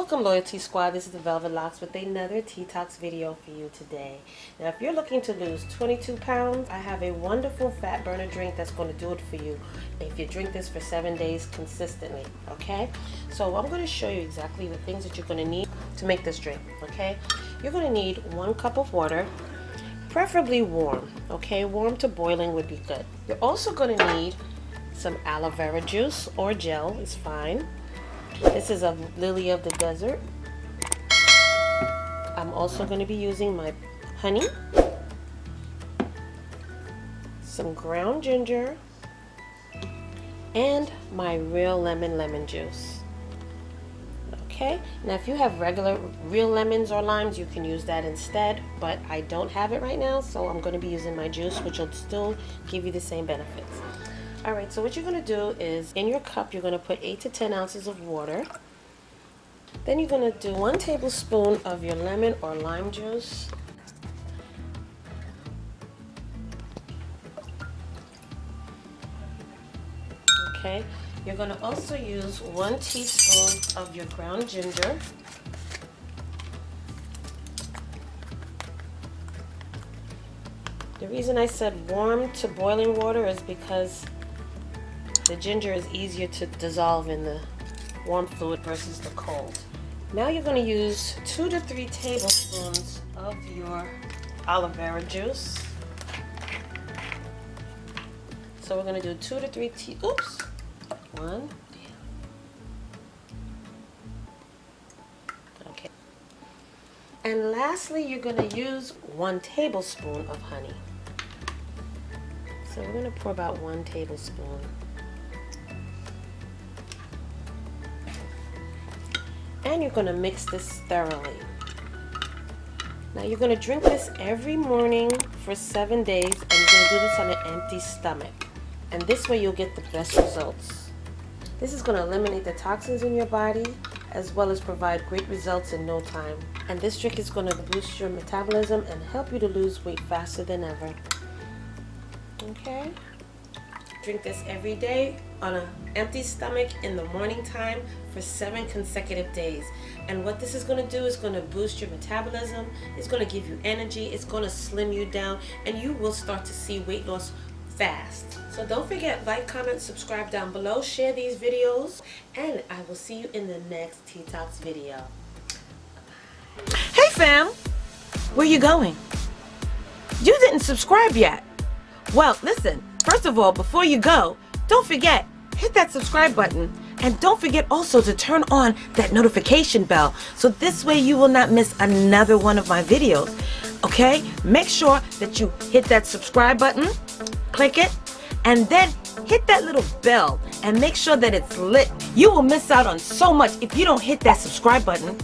Welcome Loyalty Squad, this is the Velvet Locks with another Detox video for you today. Now if you're looking to lose 22 pounds, I have a wonderful fat burner drink that's going to do it for you if you drink this for 7 days consistently, okay? So I'm going to show you exactly the things that you're going to need to make this drink, okay? You're going to need 1 cup of water, preferably warm, okay? Warm to boiling would be good. You're also going to need some aloe vera juice or gel is fine. This is a lily of the desert. I'm also going to be using my honey, some ground ginger, and my real lemon juice. Okay, now if you have regular real lemons or limes, you can use that instead, but I don't have it right now, so I'm going to be using my juice, which will still give you the same benefits. Alright, so what you're going to do is, in your cup, you're going to put 8 to 10 ounces of water. Then you're going to do 1 tablespoon of your lemon or lime juice. Okay, you're going to also use 1 teaspoon of your ground ginger. The reason I said warm to boiling water is because the ginger is easier to dissolve in the warm fluid versus the cold. Now you're going to use 2 to 3 tablespoons of your aloe vera juice. So we're going to do 2 to 3 1. Okay. And lastly, you're going to use 1 tablespoon of honey. So we're going to pour about 1 tablespoon. And you're going to mix this thoroughly. Now you're going to drink this every morning for 7 days, and you're going to do this on an empty stomach. And this way you'll get the best results. This is going to eliminate the toxins in your body, as well as provide great results in no time. And this drink is going to boost your metabolism and help you to lose weight faster than ever. Okay? Drink this every day on an empty stomach in the morning time for 7 consecutive days. And what this is going to do is going to boost your metabolism, it's going to give you energy, it's going to slim you down, and you will start to see weight loss fast. So don't forget, like, comment, subscribe down below, share these videos, and I will see you in the next Detox video. Hey fam, where you going? You didn't subscribe yet. Well, listen, first of all, before you go, don't forget, hit that subscribe button, and don't forget also to turn on that notification bell, so this way you will not miss another one of my videos. Okay? Make sure that you hit that subscribe button, click it, and then hit that little bell and make sure that it's lit. You will miss out on so much if you don't hit that subscribe button,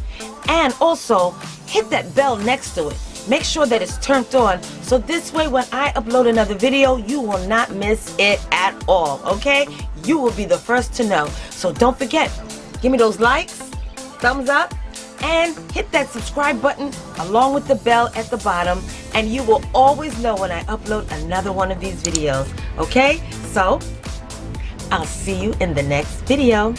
and also hit that bell next to it. Make sure that it's turned on, so this way when I upload another video, you will not miss it at all, okay? You will be the first to know. So don't forget, give me those likes, thumbs up, and hit that subscribe button along with the bell at the bottom, and you will always know when I upload another one of these videos, okay? So, I'll see you in the next video.